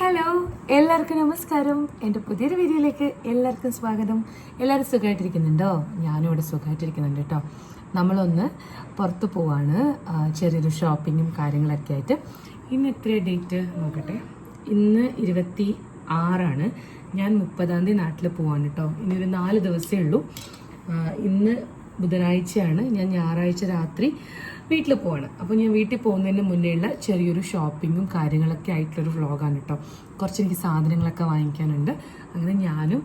Hello, എല്ലാവർക്കും നമസ്കാരം. എൻ്റെ പുതിയൊരു വീഡിയോയിലേക്ക് എല്ലാവർക്കും സ്വാഗതം. എല്ലാവരും സുഖമായിട്ടിരിക്കുന്നുണ്ടോ? ഞാനും ഇവിടെ സുഖമായിട്ടിരിക്കുന്നുണ്ട് കേട്ടോ. നമ്മളൊന്ന് പുറത്ത് പോവാണ്, ചെറിയൊരു ഷോപ്പിങ്ങും കാര്യങ്ങളൊക്കെ ആയിട്ട്. ഇന്ന് എത്ര ഡേറ്റ് നോക്കട്ടെ. ഇന്ന് 26 ഞാൻ 30 നാട്ടിൽ പോവാണ് കേട്ടോ. ഇനി ഒരു 4 ദിവസമേ ഉള്ളൂ. ഇന്ന് ബുധനാഴ്ചയാണ്. ഞാൻ ഞായറാഴ്ച രാത്രി വീട്ടിൽ പോവാണ്. അപ്പോൾ ഞാൻ വീട്ടിൽ പോകുന്നതിന് മുന്നേയുള്ള ചെറിയൊരു ഷോപ്പിങ്ങും കാര്യങ്ങളൊക്കെ ആയിട്ടുള്ളൊരു വ്ളോഗാണ് കേട്ടോ. കുറച്ച് എനിക്ക് സാധനങ്ങളൊക്കെ വാങ്ങിക്കാനുണ്ട്. അങ്ങനെ ഞാനും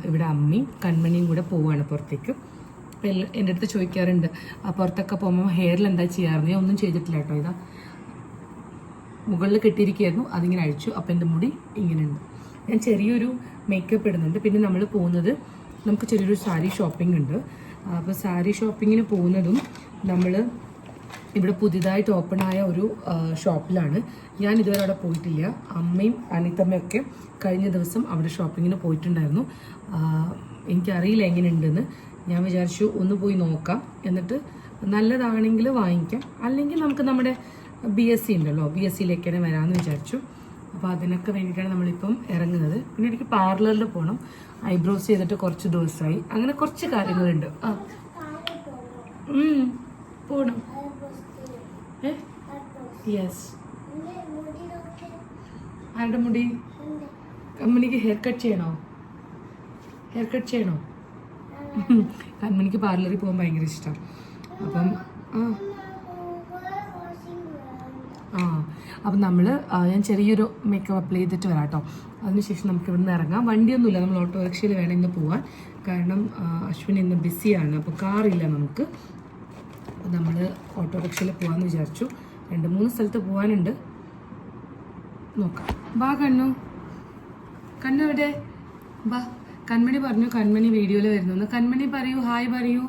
ഇവിടെ അമ്മയും കൺമണിയും കൂടെ പോവുകയാണ് പുറത്തേക്ക്. അപ്പോൾ എൻ്റെ അടുത്ത് ചോദിക്കാറുണ്ട്, പുറത്തൊക്കെ പോകുമ്പോൾ ഹെയറിൽ എന്താ ചെയ്യാറുണ്ട്? ഞാൻ ഒന്നും ചെയ്തിട്ടില്ല കേട്ടോ. ഇതാ മുകളിൽ കെട്ടിയിരിക്കുകയായിരുന്നു, അതിങ്ങനെ അഴിച്ചു. അപ്പോൾ എൻ്റെ മുടി ഇങ്ങനെയുണ്ട്. ഞാൻ ചെറിയൊരു മേക്കപ്പ് ഇടുന്നുണ്ട്. പിന്നെ നമ്മൾ പോകുന്നത്, നമുക്ക് ചെറിയൊരു സാരി ഷോപ്പിംഗ് ഉണ്ട്. അപ്പോൾ സാരി ഷോപ്പിങ്ങിന് പോകുന്നതും നമ്മൾ ഇവിടെ പുതിയതായിട്ട് ഓപ്പണായ ഒരു ഷോപ്പിലാണ്. ഞാൻ ഇതുവരെ അവിടെ പോയിട്ടില്ല. അമ്മയും അനിത്തമ്മയൊക്കെ കഴിഞ്ഞ ദിവസം അവിടെ ഷോപ്പിങ്ങിന് പോയിട്ടുണ്ടായിരുന്നു. എനിക്കറിയില്ല എങ്ങനെയുണ്ടെന്ന്. ഞാൻ വിചാരിച്ചു ഒന്ന് പോയി നോക്കാം, എന്നിട്ട് നല്ലതാണെങ്കിൽ വാങ്ങിക്കാം, അല്ലെങ്കിൽ നമുക്ക് നമ്മുടെ BSc ഉണ്ടല്ലോ, BScയിലേക്ക് തന്നെ വരാമെന്ന് വിചാരിച്ചു. അപ്പോൾ അതിനൊക്കെ വേണ്ടിയിട്ടാണ് നമ്മളിപ്പം ഇറങ്ങുന്നത്. പിന്നെ എനിക്ക് പാർലറിൽ പോകണം, ഐബ്രോസ് ചെയ്തിട്ട് കുറച്ച് ദിവസമായി. അങ്ങനെ കുറച്ച് കാര്യങ്ങളുണ്ട്. പോകണം. യെസ്. ആരുടെ മുടി? കൺമണിക്ക് ഹെയർ കട്ട് ചെയ്യണോ? കൺമണിക്ക് പാർലറിൽ പോകാൻ ഭയങ്കര ഇഷ്ടം. അപ്പം അപ്പം ഞാൻ ചെറിയൊരു മേക്കപ്പ് അപ്ലൈ ചെയ്തിട്ട് വരാം കേട്ടോ. അതിനുശേഷം നമുക്ക് ഇവിടെ നിന്ന് ഇറങ്ങാം. വണ്ടിയൊന്നുമില്ല, നമ്മൾ ഓട്ടോറിക്ഷയിൽ വേണം ഇന്ന് പോകാൻ. കാരണം അശ്വിൻ ഇന്ന് ബിസിയാണ്, അപ്പോൾ കാറില്ല നമുക്ക്. നമ്മൾ ഓട്ടോറിക്ഷയിൽ പോകാമെന്ന് വിചാരിച്ചു. 2-3 സ്ഥലത്ത് പോകാനുണ്ട്, നോക്കാം. ബാ കണ്ണു എവിടെ? ബാ. കൺമണി പറഞ്ഞു കൺമണി വീഡിയോയിൽ വരുന്നു. കൺമണി പറയൂ, ഹായ് പറയൂ.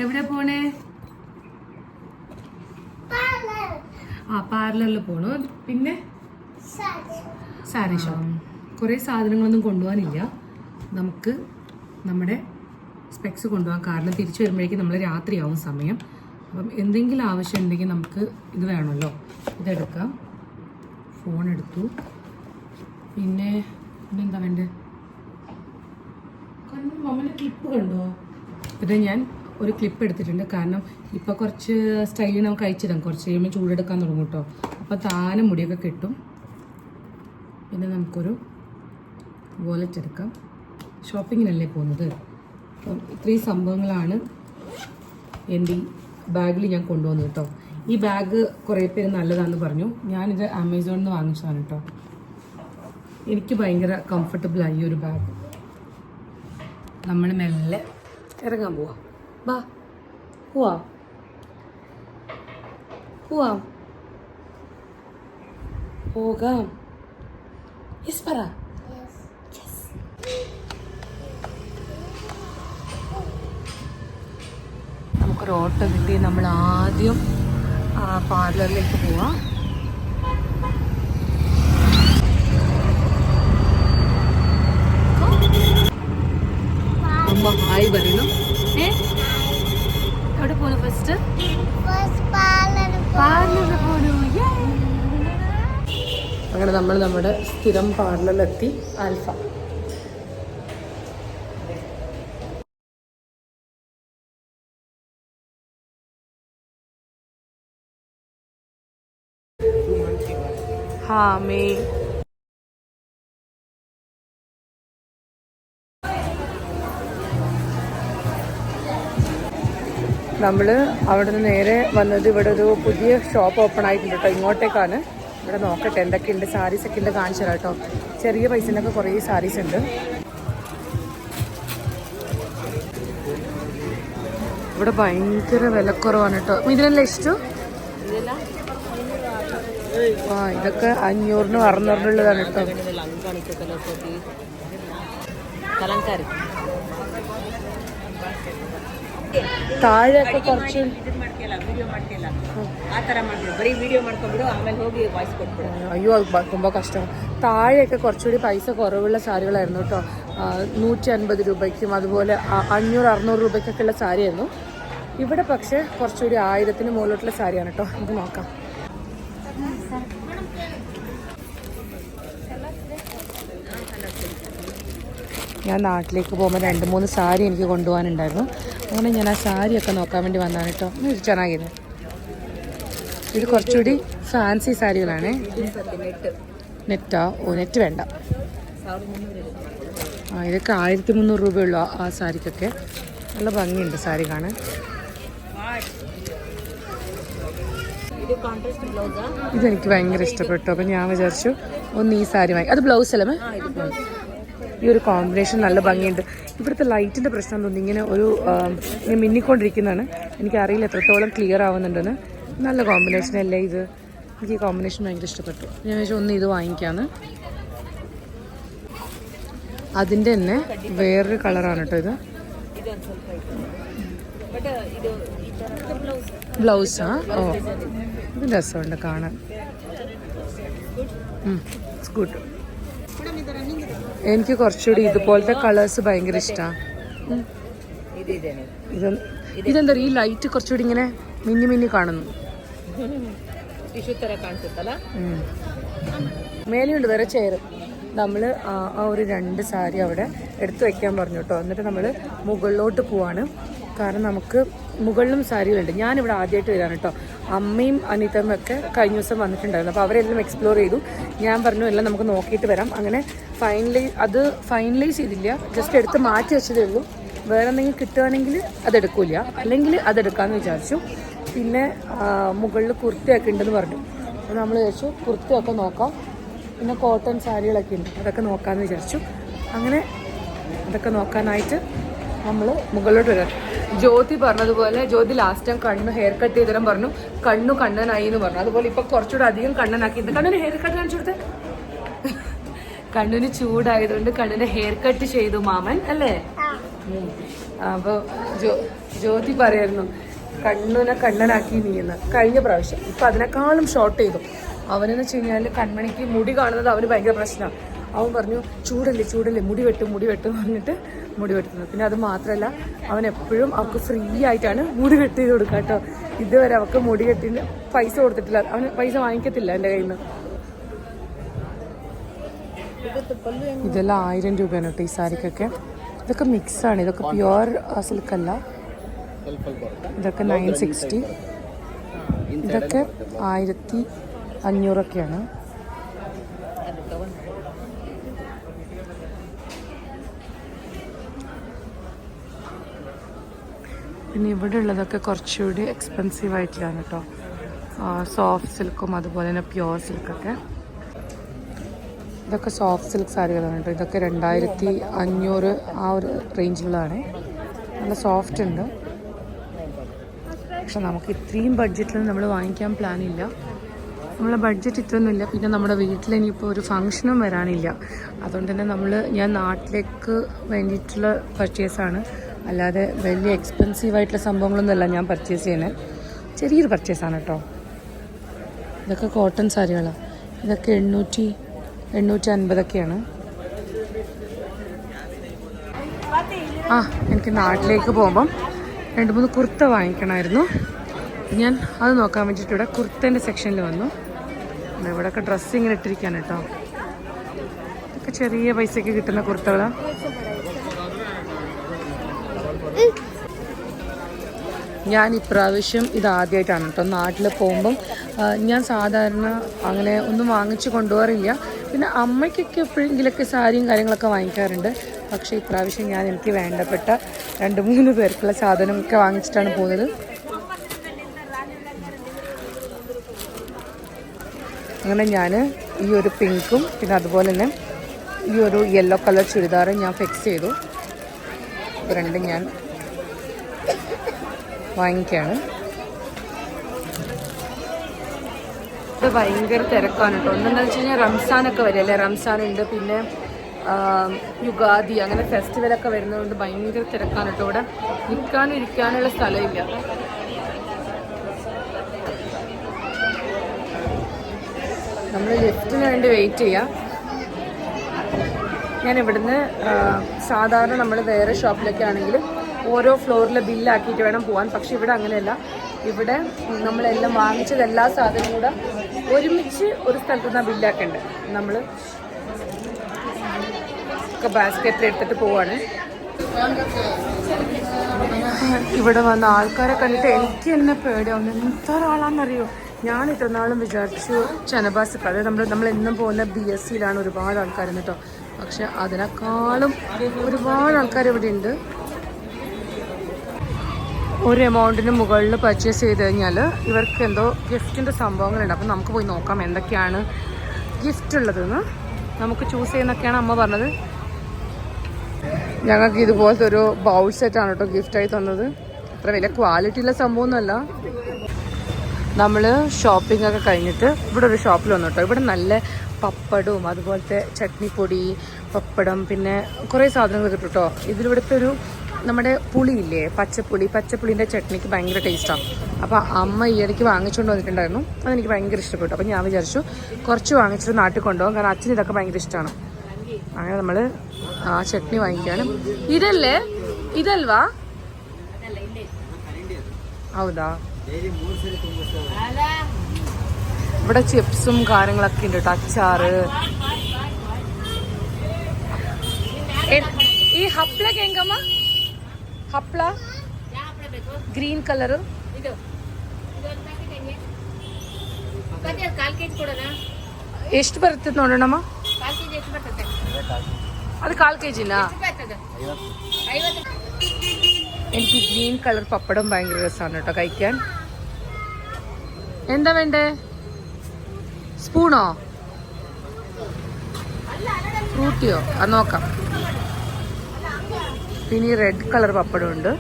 എവിടെ പോണേ? പാർലറിൽ പോണു. പിന്നെ സാരി ഷോപ്പ്. കുറേ സാധനങ്ങളൊന്നും കൊണ്ടുപോകാനില്ല. നമുക്ക് നമ്മുടെ സ്പെക്സ് കൊണ്ടുപോകാം, കാരണം തിരിച്ചു വരുമ്പോഴേക്കും നമ്മൾ രാത്രിയാവും സമയം. അപ്പം എന്തെങ്കിലും ആവശ്യം ഉണ്ടെങ്കിൽ നമുക്ക് ഇത് വേണമല്ലോ. ഇതെടുക്കാം. ഫോൺ എടുത്തു. പിന്നെ എന്താ വേണ്ടത്? മമ്മൻ്റെ ക്ലിപ്പ് കണ്ടോ? ഇത് ഞാൻ ഒരു ക്ലിപ്പ് എടുത്തിട്ടുണ്ട്. കാരണം ഇപ്പോൾ കുറച്ച് സ്റ്റൈലിൽ നമുക്ക് അയച്ചിടാം. കുറച്ച് കഴിയുമ്പോൾ ചൂടെടുക്കാൻ തുടങ്ങും കേട്ടോ. അപ്പോൾ താനും മുടിയൊക്കെ കിട്ടും. പിന്നെ നമുക്കൊരു വാലറ്റ് എടുക്കാം. ഷോപ്പിങ്ങിനല്ലേ പോകുന്നത്. അപ്പം ഇത്രയും സംഭവങ്ങളാണ് എൻ്റെ ഈ ബാഗിൽ ഞാൻ കൊണ്ടുവന്നു കേട്ടോ. ഈ ബാഗ് കുറേ പേര് നല്ലതാണെന്ന് പറഞ്ഞു. ഞാനിത് ആമസോണിൽ നിന്ന് വാങ്ങിച്ചതാണ് കേട്ടോ. എനിക്ക് ഭയങ്കര കംഫർട്ടബിളായി ഈ ഒരു ബാഗ്. നമ്മൾ മെല്ലെ ഇറങ്ങാൻ പോവാം. ബാ, പോകാം. യെസ് പറ. നമുക്കൊരു ഓട്ടോ കിട്ടി. നമ്മൾ ആദ്യം പാർലറിലേക്ക് പോവാം. അമ്മ ഹായ് പറയുന്നു. എവിടെ പോണു? ഫസ്റ്റ് പാർലറിൽ പോണു. അങ്ങനെ നമ്മൾ നമ്മുടെ സ്ഥിരം പാർലറിലെത്തി. ആൽഫ. ഹാമേ. നമ്മൾ അവിടെ നിന്ന് നേരെ വന്നത് ഇവിടെ ഒരു പുതിയ ഷോപ്പ് ഓപ്പൺ ആയിട്ടുണ്ട് കേട്ടോ. ഇങ്ങോട്ടേക്കാണ്. ഇവിടെ നോക്കട്ടെ എന്തൊക്കെയുണ്ട്. സാരീസൊക്കെ ഉണ്ട്, കാണിച്ചു തരാം കേട്ടോ. ചെറിയ പൈസേൻ്റെയൊക്കെ കുറേ സാരീസ് ഉണ്ട്. ഇവിടെ ഭയങ്കര വിലക്കുറവാണ് കേട്ടോ. ഇതിനെല്ലാം ഇഷ്ടം. ഇതൊക്കെ 500-നും 600-നുള്ളതാണ് കേട്ടോ. ತಾഴಕ್ಕೆ ಖರ್ಚು ಅಯ್ಯೋ ಅದು ತುಂಬ ಕಷ್ಟ. താഴെയൊക്കെ കുറച്ചുകൂടി പൈസ കുറവുള്ള സാരികളായിരുന്നു കേട്ടോ. 150 രൂപയ്ക്കും അതുപോലെ 500-600 രൂപയ്ക്കൊക്കെ ഉള്ള സാരിയായിരുന്നു. ഇവിടെ പക്ഷേ കുറച്ചുകൂടി 1000-ന് മുകളിലോട്ടുള്ള സാരിയാണ് കേട്ടോ. ഇത് നോക്കാം. ഞാൻ നാട്ടിലേക്ക് പോകുമ്പോൾ 2-3 സാരി എനിക്ക് കൊണ്ടുപോകാനുണ്ടായിരുന്നു. അങ്ങനെ ഞാൻ ആ സാരിയൊക്കെ നോക്കാൻ വേണ്ടി വന്നതാണ് കേട്ടോ. ഇത് ಚೆನ್ನಾಗಿದೆ. ഇത് കുറച്ചുകൂടി ഫാൻസി സാരികളാണ്. നെറ്റാ? ഓ, നെറ്റ് വേണ്ട. ഇതൊക്കെ 1300 രൂപയുള്ളൂ ആ സാരിക്കൊക്കെ. നല്ല ഭംഗിയുണ്ട് സാരി കാണാൻ. ഇതെനിക്ക് ഭയങ്കര ഇഷ്ടപ്പെട്ടു. അപ്പം ഞാൻ വിചാരിച്ചു ഒന്ന് ഈ സാരി വാങ്ങി. അത് ബ്ലൗസ് അല്ലേ? ഈ ഒരു കോമ്പിനേഷൻ നല്ല ഭംഗിയുണ്ട്. ഇവിടുത്തെ ലൈറ്റിൻ്റെ പ്രശ്നം തോന്നി ഇങ്ങനെ ഒരു മിന്നിക്കൊണ്ടിരിക്കുന്നതാണ്. എനിക്കറിയില്ല എത്രത്തോളം ക്ലിയർ ആവുന്നുണ്ടെന്ന്. നല്ല കോമ്പിനേഷൻ അല്ലേ ഇത്? എനിക്ക് ഈ കോമ്പിനേഷൻ ഭയങ്കര ഇഷ്ടപ്പെട്ടു. ഞാൻ വിചാരിച്ചു ഒന്ന് ഇത് വാങ്ങിക്കാമെന്ന്. അതിൻ്റെ തന്നെ വേറൊരു കളറാണ് കേട്ടോ ഇത്. ബ്ലൗസാ? ഓ, ഇത് രസമുണ്ട് കാണാൻ. ഗുഡ്. എനിക്ക് കുറച്ചുകൂടി ഇതുപോലത്തെ കളേഴ്സ് ഭയങ്കര ഇഷ്ടമാണ്. ഇതെന്താ ഈ ലൈറ്റ് കുറച്ചുകൂടി ഇങ്ങനെ മിന്നി കാണുന്നു. മേലെയുണ്ട് വേറെ ചെയർ. നമ്മൾ ആ ഒരു 2 സാരി അവിടെ എടുത്തു വയ്ക്കാൻ പറഞ്ഞു കേട്ടോ. എന്നിട്ട് നമ്മൾ മുകളിലോട്ട് പോവാണ്. കാരണം നമുക്ക് മുകളിലും സാരികളുണ്ട്. ഞാനിവിടെ ആദ്യമായിട്ട് വരാണ് കേട്ടോ. അമ്മയും അനിതയും ഒക്കെ കഴിഞ്ഞ ദിവസം വന്നിട്ടുണ്ടായിരുന്നു. അപ്പോൾ അവരെല്ലാം എക്സ്പ്ലോർ ചെയ്തു. ഞാൻ പറഞ്ഞു എല്ലാം നമുക്ക് നോക്കിയിട്ട് വരാം. അങ്ങനെ ഫൈനലൈസ് ചെയ്തില്ല, ജസ്റ്റ് എടുത്ത് മാറ്റി വെച്ചതേ ഉള്ളൂ. വേറെ എന്തെങ്കിലും കിട്ടുകയാണെങ്കിൽ അതെടുക്കില്ല, അല്ലെങ്കിൽ അതെടുക്കാമെന്ന് വിചാരിച്ചു. പിന്നെ മുകളിൽ കുർത്തയൊക്കെ ഉണ്ടെന്ന് പറഞ്ഞു. അപ്പോൾ നമ്മൾ വിചാരിച്ചു കുർത്തയൊക്കെ നോക്കാം. പിന്നെ കോട്ടൺ സാരികളൊക്കെ ഉണ്ട്, അതൊക്കെ നോക്കാമെന്ന് വിചാരിച്ചു. അങ്ങനെ അതൊക്കെ നോക്കാനായിട്ട് നമ്മൾ മുകളിലോട്ട് വരാം. ജ്യോതി പറഞ്ഞതുപോലെ, ജ്യോതി ലാസ്റ്റ് ടൈം കണ്ണ് ഹെയർ കട്ട് ചെയ്തിടാൻ പറഞ്ഞു. കണ്ണനായി എന്ന് പറഞ്ഞു. അതുപോലെ ഇപ്പം കുറച്ചുകൂടെ അധികം കണ്ണനാക്കിയിട്ട് കണ്ണിന് ഹെയർ കട്ട് കാണിച്ചു കൊടുത്തേ. കണ്ണിന് ചൂടായതുകൊണ്ട് കണ്ണിന് ഹെയർ കട്ട് ചെയ്തു മാമൻ അല്ലേ? അപ്പോൾ ജ്യോതി പറയായിരുന്നു കണ്ണനാക്കി നീന്ന് കഴിഞ്ഞ പ്രാവശ്യം. ഇപ്പം അതിനേക്കാളും ഷോർട്ട് ചെയ്തു. അവനെന്ന് വെച്ച് കഴിഞ്ഞാൽ കൺമണിക്ക് മുടി കാണുന്നത് അവന് ഭയങ്കര പ്രശ്നമാണ്. അവൻ പറഞ്ഞു ചൂടല്ലേ മുടി വെട്ടും പറഞ്ഞിട്ട് മുടി വെട്ടുന്നത്. പിന്നെ അത് മാത്രമല്ല, അവൻ എപ്പോഴും അവൾക്ക് ഫ്രീ ആയിട്ടാണ് മുടി വെട്ടി ചെയ്ത് കൊടുക്കുക കേട്ടോ. ഇതുവരെ അവൾക്ക് മുടി കെട്ടിന് പൈസ കൊടുത്തിട്ടില്ല. അവന് പൈസ വാങ്ങിക്കത്തില്ല എൻ്റെ കയ്യിൽ നിന്ന്. ഇതെല്ലാം 1000 രൂപയാണ് കേട്ടോ ഈ സാരിക്കൊക്കെ. ഇതൊക്കെ മിക്സാണ്. ഇതൊക്കെ പ്യുവർ സിൽക്കല്ല. ഇതൊക്കെ 960. ഇതൊക്കെ 1500 പിന്നെ ഇവിടെ ഉള്ളതൊക്കെ കുറച്ചുകൂടി എക്സ്പെൻസീവ് ആയിട്ടുള്ളതാണ് കേട്ടോ. സോഫ്റ്റ് സിൽക്കും അതുപോലെ തന്നെ പ്യുവർ സിൽക്കൊക്കെ. ഇതൊക്കെ സോഫ്റ്റ് സിൽക്ക് സാരികളാണ് കേട്ടോ. ഇതൊക്കെ 2500 ആ ഒരു റേഞ്ചിലുള്ളതാണ്. നല്ല സോഫ്റ്റ് ഉണ്ട്. പക്ഷെ നമുക്ക് ഇത്രയും ബഡ്ജറ്റിൽ നമ്മൾ വാങ്ങിക്കാൻ പ്ലാനില്ല. നമ്മളെ ബഡ്ജറ്റ് ഇത്രയൊന്നുമില്ല. പിന്നെ നമ്മുടെ വീട്ടിൽ ഇനിയിപ്പോൾ ഒരു ഫങ്ഷനും വരാനില്ല. അതുകൊണ്ട് തന്നെ ഞാൻ നാട്ടിലേക്ക് വേണ്ടിയിട്ടുള്ള പർച്ചേസാണ്. അല്ലാതെ വലിയ എക്സ്പെൻസീവായിട്ടുള്ള സംഭവങ്ങളൊന്നുമല്ല ഞാൻ പർച്ചേസ് ചെയ്യുന്നത്. ചെറിയൊരു പർച്ചേസാണ് കേട്ടോ. ഇതൊക്കെ കോട്ടൺ സാരികളാണ്. ഇതൊക്കെ 850 എനിക്ക് നാട്ടിലേക്ക് പോകുമ്പം 2-3 കുർത്ത വാങ്ങിക്കണമായിരുന്നു. ഞാൻ അത് നോക്കാൻ വേണ്ടിയിട്ട് ഇവിടെ കുർത്തേൻ്റെ സെക്ഷനിൽ വന്നു. ഇവിടെയൊക്കെ ഡ്രസ്സ് ഇങ്ങനെ ഇട്ടിരിക്കുകയാണ് കേട്ടോ. ഇതൊക്കെ ചെറിയ പൈസയ്ക്ക് കിട്ടുന്ന കുർത്തകളാണ്. ഞാൻ ഇപ്രാവശ്യം ഇതാദ്യമായിട്ടാണ് കേട്ടോ നാട്ടിൽ പോകുമ്പം. ഞാൻ സാധാരണ അങ്ങനെ ഒന്നും വാങ്ങിച്ച് കൊണ്ടുപോകാറില്ല. പിന്നെ അമ്മയ്ക്കൊക്കെ എപ്പോഴെങ്കിലൊക്കെ സാരിയും കാര്യങ്ങളൊക്കെ വാങ്ങിക്കാറുണ്ട്. പക്ഷേ ഇപ്രാവശ്യം ഞാൻ എനിക്ക് വേണ്ടപ്പെട്ട 2-3 പേർക്കുള്ള സാധനമൊക്കെ വാങ്ങിച്ചിട്ടാണ് പോകുന്നത്. അങ്ങനെ ഞാൻ ഈ ഒരു പിങ്കും പിന്നെ അതുപോലെ തന്നെ ഈ ഒരു യെല്ലോ കളർ ചുരിദാറും ഞാൻ ഫിക്സ് ചെയ്തു. രണ്ടും ഞാൻ വാങ്ങിക്കുകയാണ്. ഇത് ഭയങ്കര തിരക്കാണ് കേട്ടോ. ഒന്നെന്താ വെച്ച് കഴിഞ്ഞാൽ റംസാനൊക്കെ വരില്ലേ, റംസാനുണ്ട്, പിന്നെ യുഗാദി അങ്ങനെ ഫെസ്റ്റിവലൊക്കെ വരുന്നതുകൊണ്ട് ഭയങ്കര തിരക്കാണ് കേട്ടോ. ഇവിടെ നിൽക്കാനും ഇരിക്കാനുള്ള സ്ഥലമില്ല. നമ്മൾ ലിഫ്റ്റിന് വേണ്ടി വെയിറ്റ് ചെയ്യാം. ഞാൻ ഇവിടുന്ന് സാധാരണ നമ്മൾ വേറെ ഷോപ്പിലൊക്കെ ആണെങ്കിൽ ഓരോ ഫ്ലോറിലെ ബില്ലാക്കിയിട്ട് വേണം പോകാൻ. പക്ഷെ ഇവിടെ അങ്ങനെയല്ല. ഇവിടെ നമ്മളെല്ലാം വാങ്ങിച്ചത് എല്ലാ സാധനവും കൂടെ ഒരുമിച്ച് ഒരു സ്ഥലത്ത് നിന്നാണ് ബില്ലാക്കേണ്ടത്. നമ്മൾ ഒക്കെ ബാസ്ക്കറ്റിൽ എടുത്തിട്ട് പോവാണ്. ഇവിടെ വന്ന ആൾക്കാരെ കണ്ടിട്ട് എനിക്ക് തന്നെ പേടിയാവുന്നു. എത്ര ആളാണെന്നറിയോ? ഞാൻ ഇത്ര നാളും വിചാരിച്ചു ചനബാസ്, അതായത് നമ്മൾ എന്നും പോകുന്ന BSCയിലാണ് ഒരുപാട് ആൾക്കാരുണ്ട് കേട്ടോ. പക്ഷെ അതിനേക്കാളും ഒരുപാട് ആൾക്കാർ ഇവിടെ ഉണ്ട്. ഒരു എമൗണ്ടിന് മുകളിൽ പർച്ചേസ് ചെയ്ത് കഴിഞ്ഞാൽ ഇവർക്ക് എന്തോ ഗിഫ്റ്റിൻ്റെ സംഭവങ്ങളുണ്ട്. അപ്പം നമുക്ക് പോയി നോക്കാം എന്തൊക്കെയാണ് ഗിഫ്റ്റ് ഉള്ളതെന്ന്. നമുക്ക് ചൂസ് ചെയ്യുന്നൊക്കെയാണ് അമ്മ പറഞ്ഞത്. ഞങ്ങൾക്ക് ഇതുപോലത്തെ ഒരു ബൗൾ സെറ്റാണ് കേട്ടോ ഗിഫ്റ്റായി തന്നത്. അത്ര വലിയ ക്വാളിറ്റിയുള്ള സംഭവമൊന്നുമല്ല. നമ്മൾ ഷോപ്പിംഗ് ഒക്കെ കഴിഞ്ഞിട്ട് ഇവിടെ ഒരു ഷോപ്പിൽ വന്നു കേട്ടോ. ഇവിടെ നല്ല പപ്പടവും അതുപോലത്തെ ചട്നിപ്പൊടി, പപ്പടം, പിന്നെ കുറേ സാധനങ്ങൾ കിട്ടും കേട്ടോ. ഇതിലിവിടുത്തെ ഒരു നമ്മുടെ പുളിയില്ലേ, പച്ചപ്പുളീൻ്റെ ചട്നിക്ക് ഭയങ്കര ടേസ്റ്റാണ്. അപ്പോൾ അമ്മ ഈ ഇടയ്ക്ക് വാങ്ങിച്ചുകൊണ്ട് വന്നിട്ടുണ്ടായിരുന്നു. അതെനിക്ക് ഭയങ്കര ഇഷ്ടപ്പെട്ടു. അപ്പോൾ ഞാൻ വിചാരിച്ചു കുറച്ച് വാങ്ങിച്ചിട്ട് നാട്ടിൽ കൊണ്ടുപോകും, കാരണം അച്ഛന് ഇതൊക്കെ ഭയങ്കര ഇഷ്ടമാണ്. അങ്ങനെ നമ്മൾ ആ ചട്നി വാങ്ങിക്കുകയാണ്. ഇതൽവാ ಹೌದಾ? ഇവിടെ ചിപ്സും കാര്യങ്ങളൊക്കെ ഉണ്ട് കേട്ടോ, അച്ചാറ്. ಈ ಹಪ್ಳಕ್ಕೆ ಹೆಂಗಮ್ಮ? ಹಪ್ಳ ಗ್ರೀನ್ ಕಲರ್ ಎಷ್ಟು ಬರುತ್ತೆ ನೋಡೋಣಮ್ಮ. ಅದು 1/4 kg-ನಾ? എനിക്ക് ഗ്രീൻ കളർ പപ്പടം ഭയങ്കര രസമാണ് കേട്ടോ കഴിക്കാൻ. എന്താ വേണ്ടേ? സ്പൂണോ ഫ്രൂട്ടിയോ? അത് നോക്കാം. പിന്നെ ഈ റെഡ് കളർ പപ്പടം ഉണ്ട്,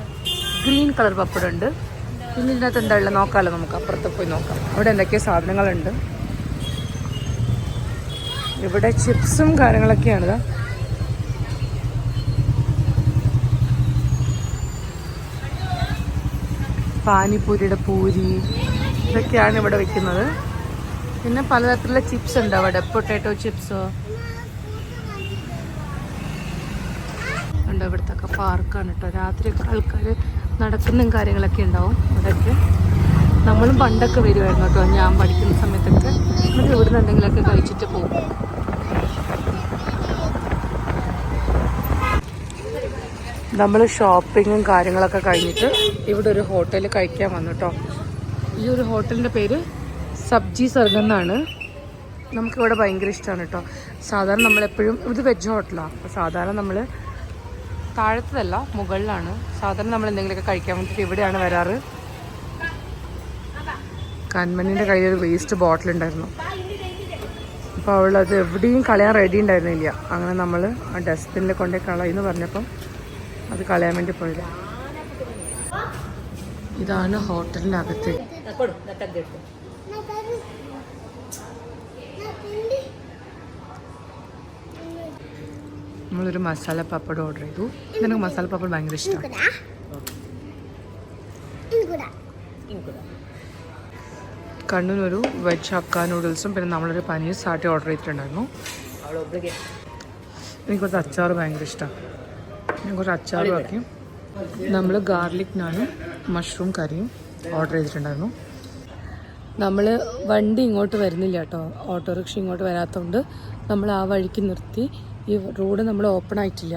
ഗ്രീൻ കളർ പപ്പടം ഉണ്ട്. പിന്നെ ഇതിനകത്ത് എന്താ ഉള്ളത് നോക്കാമല്ലോ, നമുക്ക് അപ്പുറത്ത് പോയി നോക്കാം. അവിടെ എന്തൊക്കെയോ സാധനങ്ങളുണ്ട്. ഇവിടെ ചിപ്സും കാര്യങ്ങളൊക്കെയാണിത്. പാനിപ്പൂരിയുടെ പൂരി ഇതൊക്കെയാണ് ഇവിടെ വെക്കുന്നത്. പിന്നെ പലതരത്തിലുള്ള ചിപ്സ് ഉണ്ട് അവിടെ, പൊട്ടാറ്റോ ചിപ്സോ ഉണ്ട്. ഇവിടുത്തെ ഒക്കെ പാർക്കാണ് കേട്ടോ. രാത്രിയൊക്കെ ആൾക്കാർ നടക്കുന്നതും കാര്യങ്ങളൊക്കെ ഉണ്ടാവും ഇവിടെയൊക്കെ. നമ്മളും പണ്ടൊക്കെ വരുമായിരുന്നു കേട്ടോ, ഞാൻ പഠിക്കുന്ന സമയത്തൊക്കെ. നമുക്ക് ഇവിടുന്ന് എന്തെങ്കിലുമൊക്കെ കഴിച്ചിട്ട് പോകും. നമ്മൾ ഷോപ്പിങ്ങും കാര്യങ്ങളൊക്കെ കഴിഞ്ഞിട്ട് ഇവിടെ ഒരു ഹോട്ടലിൽ കഴിക്കാൻ വന്നു കേട്ടോ. ഈ ഒരു ഹോട്ടലിൻ്റെ പേര് സബ്ജി സർഗം എന്നാണ്. നമുക്കിവിടെ ഭയങ്കര ഇഷ്ടമാണ് കേട്ടോ. സാധാരണ നമ്മളെപ്പോഴും ഇത് വെജ് ഹോട്ടലാണ്. അപ്പോൾ സാധാരണ നമ്മൾ താഴത്തതല്ല, മുകളിലാണ്. സാധാരണ നമ്മൾ എന്തെങ്കിലുമൊക്കെ കഴിക്കാൻ വേണ്ടിയിട്ട് ഇവിടെയാണ് വരാറ്. കൺമണിൻ്റെ കയ്യിലൊരു വേസ്റ്റ് ബോട്ടിൽ ഉണ്ടായിരുന്നു. അപ്പോൾ അവളത് എവിടെയും കളയാൻ റെഡി ഉണ്ടായിരുന്നില്ല. അങ്ങനെ നമ്മൾ ആ ഡസ്റ്റ്ബിന്നിൽ കൊണ്ടേ കളയെന്ന് പറഞ്ഞപ്പം അത് കളയാൻ വേണ്ടി പോയത്. ഇതാണ് ഹോട്ടലിൻ്റെ അകത്ത്. നമ്മളൊരു മസാല പപ്പടം ഓർഡർ ചെയ്തു. എനിക്ക് മസാല പപ്പടം ഭയങ്കര ഇഷ്ടമാണ്. കണ്ണൂരൊരു വെജ് ഹക്ക നൂഡിൽസും പിന്നെ നമ്മളൊരു പനീർ സാട്ടി ഓർഡർ ചെയ്തിട്ടുണ്ടായിരുന്നു. എനിക്ക് കുറച്ച് അച്ചാർ ഭയങ്കര ഇഷ്ടമാണ്. ഞാൻ കുറച്ച് അച്ചാറും ആക്കി. നമ്മൾ ഗാർലിക് നാനും മഷ്റൂം കറിയും ഓർഡർ ചെയ്തിട്ടുണ്ടായിരുന്നു. നമ്മൾ വണ്ടി ഇങ്ങോട്ട് വരുന്നില്ല കേട്ടോ, ഓട്ടോറിക്ഷ ഇങ്ങോട്ട് വരാത്തതുകൊണ്ട് നമ്മൾ ആ വഴിക്ക് നിർത്തി. ഈ റോഡ് നമ്മൾ ഓപ്പൺ ആയിട്ടില്ല.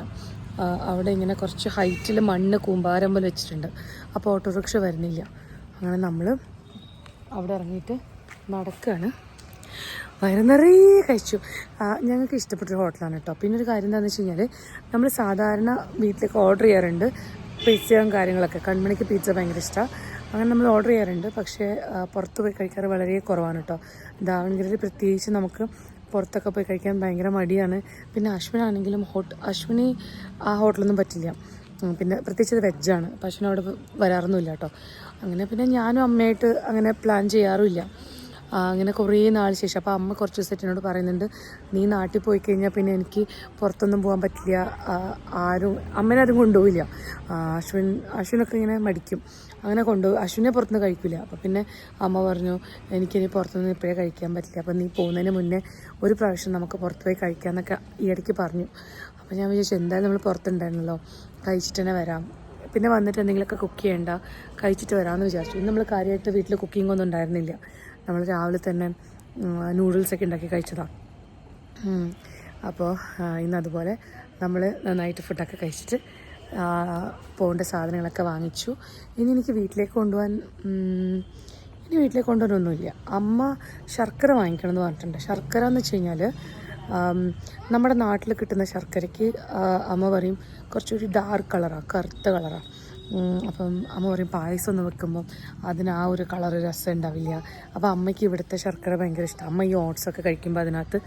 അവിടെ ഇങ്ങനെ കുറച്ച് ഹൈറ്റിൽ മണ്ണ് കൂമ്പാരം പോലെ വെച്ചിട്ടുണ്ട്. അപ്പോൾ ഓട്ടോറിക്ഷ വരുന്നില്ല. അങ്ങനെ നമ്മൾ അവിടെ ഇറങ്ങിയിട്ട് നടക്കുകയാണ്. വയറ് നിറയെ കഴിച്ചു. ഞങ്ങൾക്ക് ഇഷ്ടപ്പെട്ടൊരു ഹോട്ടലാണ് കേട്ടോ. പിന്നെ ഒരു കാര്യം എന്താണെന്ന് വെച്ച് കഴിഞ്ഞാൽ നമ്മൾ സാധാരണ വീട്ടിലേക്ക് ഓർഡർ ചെയ്യാറുണ്ട് പിസ്സയും കാര്യങ്ങളൊക്കെ. കൺമണിക്ക് പിസ്സ ഭയങ്കര ഇഷ്ടമാണ്. അങ്ങനെ നമ്മൾ ഓർഡർ ചെയ്യാറുണ്ട്. പക്ഷേ പുറത്ത് പോയി കഴിക്കാറ് വളരെ കുറവാണ് കേട്ടോ. ദാവൺഗിരിയിൽ പ്രത്യേകിച്ച് നമുക്ക് പുറത്തൊക്കെ പോയി കഴിക്കാൻ ഭയങ്കര മടിയാണ്. പിന്നെ അശ്വിനാണെങ്കിലും അശ്വിന് ആ ഹോട്ടലൊന്നും പറ്റില്ല. പിന്നെ പ്രത്യേകിച്ച് അത് വെജാണ്. അപ്പോൾ അശ്വിന് അവിടെ വരാറൊന്നുമില്ല കേട്ടോ. അങ്ങനെ പിന്നെ ഞാനും അമ്മയായിട്ട് അങ്ങനെ പ്ലാൻ ചെയ്യാറുമില്ല. അങ്ങനെ കുറേ നാൾ ശേഷം അപ്പോൾ അമ്മ കുറച്ച് ദിവസമായിട്ട് എന്നോട് പറയുന്നുണ്ട്, നീ നാട്ടിൽ പോയി കഴിഞ്ഞാൽ പിന്നെ എനിക്ക് പുറത്തൊന്നും പോകാൻ പറ്റില്ല, അമ്മേനാരും കൊണ്ടുപോവില്ല. അശ്വിനൊക്കെ ഇങ്ങനെ മടിക്കും, അങ്ങനെ അശ്വിനെ പുറത്തുനിന്ന് കഴിക്കില്ല. അപ്പോൾ പിന്നെ അമ്മ പറഞ്ഞു, എനിക്കിനി പുറത്തുനിന്ന് ഇപ്പോഴേ കഴിക്കാൻ പറ്റില്ല, അപ്പോൾ നീ പോകുന്നതിന് മുന്നേ ഒരു പ്രാവശ്യം നമുക്ക് പുറത്ത് പോയി കഴിക്കാമെന്നൊക്കെ ഈ ഇടയ്ക്ക് പറഞ്ഞു. അപ്പോൾ ഞാൻ വിചാരിച്ചു എന്തായാലും നമ്മൾ പുറത്തുണ്ടായിരുന്നല്ലോ, കഴിച്ചിട്ട് തന്നെ വരാം, പിന്നെ വന്നിട്ട് എന്തെങ്കിലുമൊക്കെ കുക്ക് ചെയ്യണ്ട, കഴിച്ചിട്ട് വരാമെന്ന് വിചാരിച്ചു. ഇന്ന് നമ്മൾ കാര്യമായിട്ട് വീട്ടിൽ കുക്കിംഗ് ഒന്നും ഉണ്ടായിരുന്നില്ല. നമ്മൾ രാവിലെ തന്നെ നൂഡിൽസൊക്കെ ഉണ്ടാക്കി കഴിച്ചതാണ്. അപ്പോൾ ഇന്നതുപോലെ നമ്മൾ നന്നായിട്ട് ഫുഡൊക്കെ കഴിച്ചിട്ട് പോകേണ്ട സാധനങ്ങളൊക്കെ വാങ്ങിച്ചു. ഇനി എനിക്ക് വീട്ടിലേക്ക് കൊണ്ടുപോകാൻ കൊണ്ടുവരാനൊന്നുമില്ല. അമ്മ ശർക്കര വാങ്ങിക്കണം എന്ന് പറഞ്ഞിട്ടുണ്ട്. ശർക്കര എന്ന് വെച്ച് കഴിഞ്ഞാൽ നമ്മുടെ നാട്ടിൽ കിട്ടുന്ന ശർക്കരയ്ക്ക് അമ്മ പറയും കുറച്ചുകൂടി ഡാർക്ക് കളറാണ്, കറുത്ത കളറാണ്. അപ്പം അമ്മ പറയും പായസം ഒന്ന് വെക്കുമ്പം അതിന് ആ ഒരു കളറ് രസം ഉണ്ടാവില്ല. അപ്പോൾ അമ്മയ്ക്ക് ഇവിടുത്തെ ശർക്കര ഭയങ്കര ഇഷ്ടം. അമ്മ ഈ ഓട്സൊക്കെ കഴിക്കുമ്പോൾ അതിനകത്ത്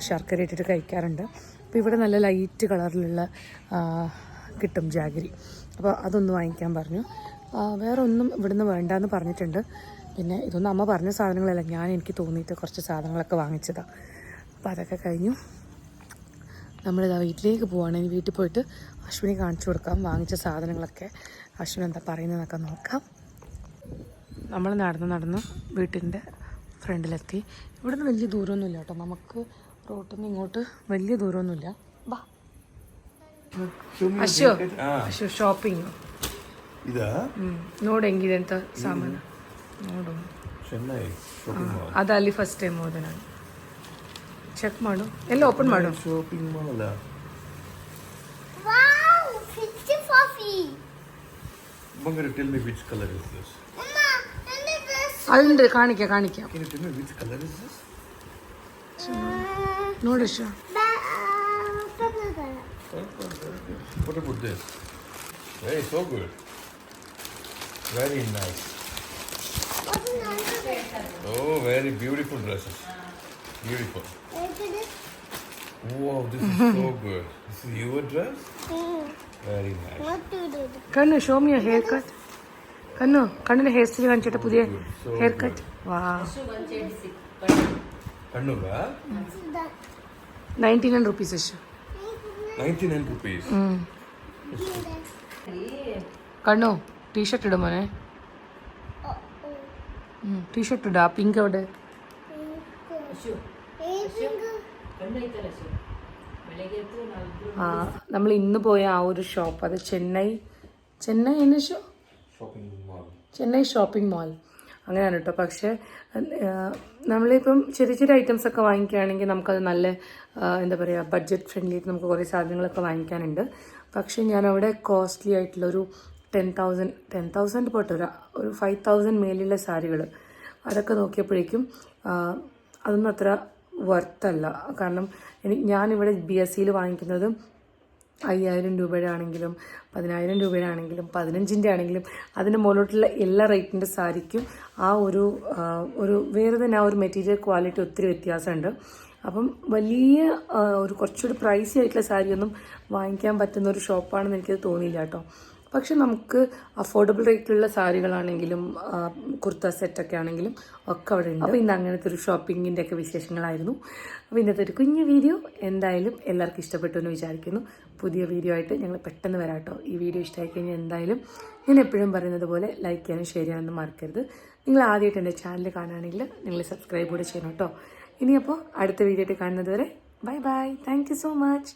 ശർക്കര ഇട്ടിട്ട് കഴിക്കാറുണ്ട്. അപ്പോൾ ഇവിടെ നല്ല ലൈറ്റ് കളറിലുള്ള കിട്ടും ജാഗരി. അപ്പോൾ അതൊന്ന് വാങ്ങിക്കാൻ പറഞ്ഞു. വേറെ ഒന്നും ഇവിടുന്ന് വേണ്ടാന്ന് പറഞ്ഞിട്ടുണ്ട്. പിന്നെ ഇതൊന്നും അമ്മ പറഞ്ഞ സാധനങ്ങളല്ല, എനിക്ക് തോന്നിയിട്ട് കുറച്ച് സാധനങ്ങളൊക്കെ വാങ്ങിച്ചതാണ്. അപ്പോൾ അതൊക്കെ കഴിഞ്ഞു നമ്മളിതാ വീട്ടിലേക്ക് പോവുകയാണെങ്കിൽ വീട്ടിൽ പോയിട്ട് അശ്വിനെ കാണിച്ചു കൊടുക്കാം വാങ്ങിച്ച സാധനങ്ങളൊക്കെ. അശ്വിൻ എന്താ പറയുന്നതെന്നൊക്കെ നോക്കാം. നമ്മൾ നടന്ന് വീട്ടിൻ്റെ ഫ്രണ്ടിലെത്തി. ഇവിടുന്ന് വലിയ ദൂരമൊന്നുമില്ല കേട്ടോ, നമുക്ക് റോട്ടിൽ നിന്ന് ഇങ്ങോട്ട് വലിയ ദൂരമൊന്നുമില്ല. ബാ ಅಶೋ ಶಾಪಿಂಗ್ ನೋಡು ಹೆಂಗಿದೆ ಅಂತ ಸಾಮಾನು ನೋಡು. ಅದು ಅಲ್ಲಿ ಫಸ್ಟ್ ಟೈಮ್ ಹೋದೆ ನಾನು. ಚೆಕ್ ಮಾಡು, ಎಲ್ಲ ಓಪನ್ ಮಾಡು. ಶಾಪಿಂಗ್ ಮಾಡಲ್ಲ. Wow, 50 coffee. Mangara, tell me which color is this? Mama, ಅಲ್ಲಿಂದ ಕಾಣಿಕೆ. Can you tell me which color is this? ನೋಡು show. What about this? Hey, so good. Very nice. Oh, very beautiful dresses. Beautiful. Wow, this is so good. This is your dress? Very nice. Kannu, show me your haircut. Kannu hair style kanchita pudiya haircut. Wow. Kannu ga? 99 rupees ashu. 99 rupees. കണ്ണു T shirt ഇടും മോനെ. T shirt ഇടാ. Pink എവിടെ? നമ്മൾ ഇന്ന് പോയ ആ ഒരു ഷോപ്പ്, അത് ചെന്നൈ ഷോപ്പിംഗ് മാൾ അങ്ങനെയാണ് കേട്ടോ. പക്ഷേ നമ്മളിപ്പം ചെറിയ ഐറ്റംസ് ഒക്കെ വാങ്ങിക്കുകയാണെങ്കിൽ നമുക്കത് നല്ല എന്താ പറയുക ബഡ്ജറ്റ് ഫ്രണ്ട്ലി ആയിട്ട് നമുക്ക് കുറേ സാധനങ്ങളൊക്കെ വാങ്ങിക്കാനുണ്ട്. പക്ഷേ ഞാനവിടെ കോസ്റ്റ്ലി ആയിട്ടുള്ളൊരു 10,000 പോട്ടെ, ഒരു 5,000 മേലുള്ള സാരികൾ അതൊക്കെ നോക്കിയപ്പോഴേക്കും അതൊന്നും അത്ര വರ್ತല്ല. കാരണം ഞാനിവിടെ BSCയിൽ വാങ്ങിക്കുന്നത് 5,000 രൂപയുടെ ആണെങ്കിലും 10,000 രൂപയുടെ ആണെങ്കിലും 15,000 ആണെങ്കിലും അതിൻ്റെ മുകളിലോട്ടുള്ള എല്ലാ റേറ്റിൻ്റെ സാരിക്കും ആ ഒരു വേറെ തന്നെ ആ ഒരു മെറ്റീരിയൽ ക്വാളിറ്റി ഒത്തിരി വ്യത്യാസമുണ്ട്. അപ്പം വലിയ ഒരു കുറച്ചുകൂടി പ്രൈസി ആയിട്ടുള്ള സാരിയൊന്നും വാങ്ങിക്കാൻ പറ്റുന്ന ഒരു ഷോപ്പാണെന്ന് എനിക്കത് തോന്നിയില്ല കേട്ടോ. പക്ഷെ നമുക്ക് അഫോർഡബിൾ റേറ്റിലുള്ള സാരികളാണെങ്കിലും കുർത്ത സെറ്റൊക്കെ ആണെങ്കിലും ഒക്കെ അവിടെ ഉണ്ട്. അപ്പോൾ ഇന്ന് അങ്ങനത്തെ ഒരു ഷോപ്പിങ്ങിൻ്റെ ഒക്കെ വിശേഷങ്ങളായിരുന്നു. അപ്പോൾ ഇന്നത്തെ ഒരു കുഞ്ഞു വീഡിയോ എന്തായാലും എല്ലാവർക്കും ഇഷ്ടപ്പെട്ടു എന്ന് വിചാരിക്കുന്നു. പുതിയ വീഡിയോ ആയിട്ട് ഞങ്ങൾ പെട്ടെന്ന് വരാം കേട്ടോ. ഈ വീഡിയോ ഇഷ്ടമായി കഴിഞ്ഞാൽ എന്തായാലും ഞാൻ എപ്പോഴും പറയുന്നത് പോലെ ലൈക്ക് ചെയ്യാനും ഷെയർ ചെയ്യാനൊന്നും മറക്കരുത്. നിങ്ങൾ ആദ്യമായിട്ട് എൻ്റെ ചാനൽ കാണുകയാണെങ്കിൽ നിങ്ങൾ സബ്സ്ക്രൈബ് കൂടെ ചെയ്യണം കേട്ടോ. ഇനിയപ്പോൾ അടുത്ത വീഡിയോ ആയിട്ട് കാണുന്നത് വരെ bye bye. Thank you so much.